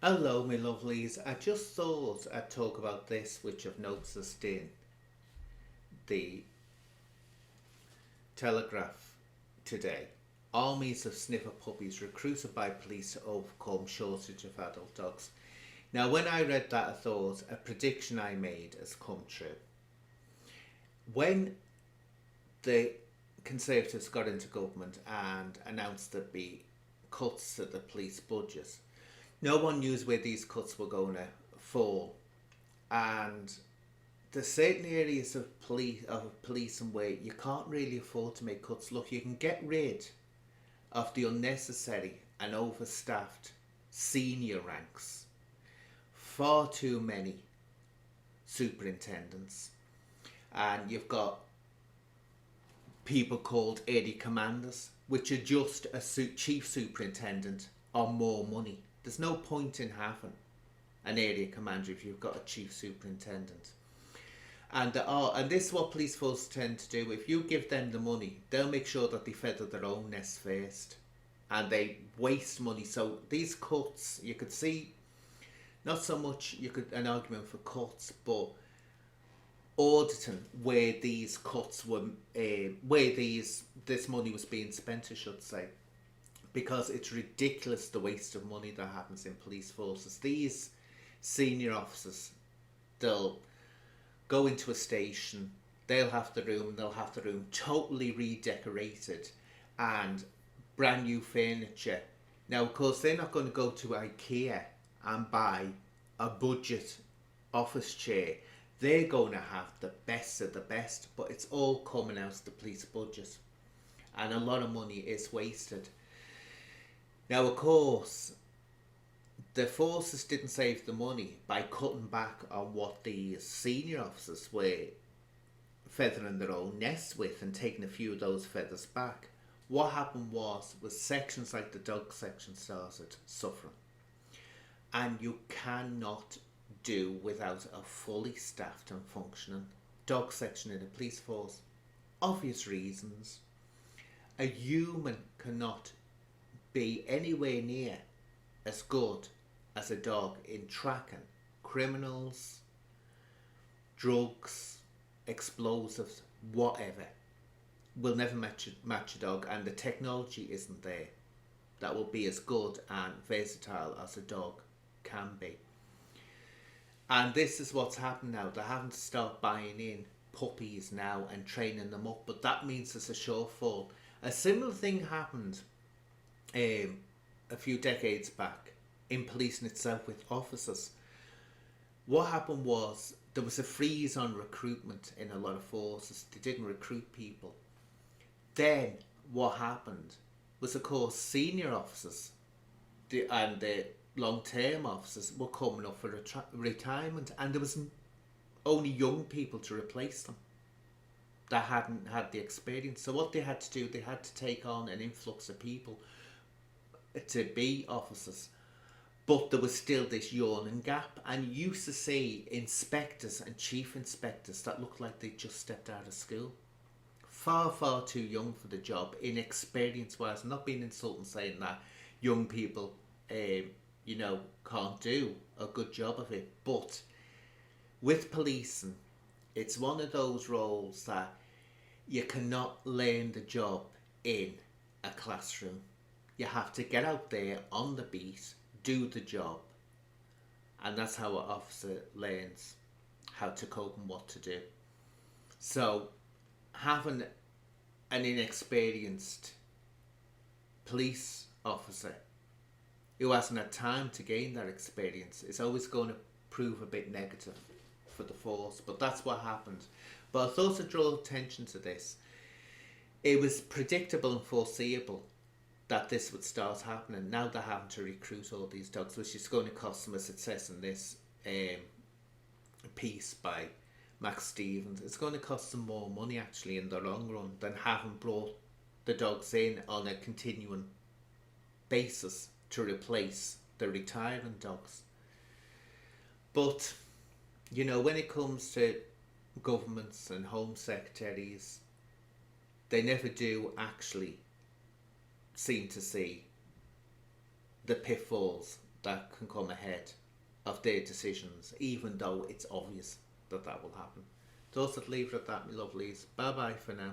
Hello, my lovelies. I just thought I'd talk about this, which I've noticed in the Telegraph today. Armies of sniffer puppies recruited by police to overcome shortage of adult dogs. Now, when I read that, I thought a prediction I made has come true. When the Conservatives got into government and announced there'd be cuts to the police budget, no one knew where these cuts were going to fall, and there's certain areas of policing where you can't really afford to make cuts. Look, you can get rid of the unnecessary and overstaffed senior ranks. Far too many superintendents, and you've got people called area commanders, which are just a chief superintendent on more money. There's no point in having an area commander if you've got a chief superintendent. And this is what police forces tend to do. If you give them the money, they'll make sure that they feather their own nest first, and they waste money. So these cuts, you could see, not so much you could an argument for cuts, but auditing where these cuts were, where this money was being spent, I should say, because it's ridiculous the waste of money that happens in police forces. These senior officers, they'll go into a station, they'll have the room totally redecorated and brand new furniture. Now, of course, they're not going to go to IKEA and buy a budget office chair. They're going to have the best of the best, but it's all coming out of the police budget, and a lot of money is wasted. Now, of course, the forces didn't save the money by cutting back on what the senior officers were feathering their own nests with and taking a few of those feathers back. What happened was sections like the dog section started suffering. And you cannot do without a fully staffed and functioning dog section in the police force. Obvious reasons. A human cannot be anywhere near as good as a dog in tracking criminals, drugs, explosives, whatever. Will never match a dog, and the technology isn't there that will be as good and versatile as a dog can be. And this is what's happened now. They're having to start buying in puppies now and training them up, but that means there's a shortfall. A similar thing happened a few decades back in policing itself with officers. What happened was there was a freeze on recruitment in a lot of forces. They didn't recruit people. Then what happened was, of course, senior officers and the long-term officers were coming up for retirement, and there was only young people to replace them that hadn't had the experience. So what they had to do, they had to take on an influx of people to be officers, but there was still this yawning gap, and you used to see inspectors and chief inspectors that looked like they just stepped out of school, far too young for the job, inexperienced wise. I'm not being insulting saying that young people can't do a good job of it, but with policing, it's one of those roles that you cannot learn the job in a classroom. You have to get out there on the beat, do the job, and that's how an officer learns how to cope and what to do. So having an inexperienced police officer who hasn't had time to gain that experience is always going to prove a bit negative for the force. But that's what happened. But I thought to draw attention to this. It was predictable and foreseeable that this would start happening. Now they're having to recruit all these dogs, which is going to cost them, as it says in this piece by Max Stevens. It's going to cost them more money actually in the long run than having brought the dogs in on a continuing basis to replace the retiring dogs. But when it comes to governments and home secretaries, they never do actually seem to see the pitfalls that can come ahead of their decisions, even though it's obvious that that will happen. So let's leave it at that, my lovelies. Bye bye for now.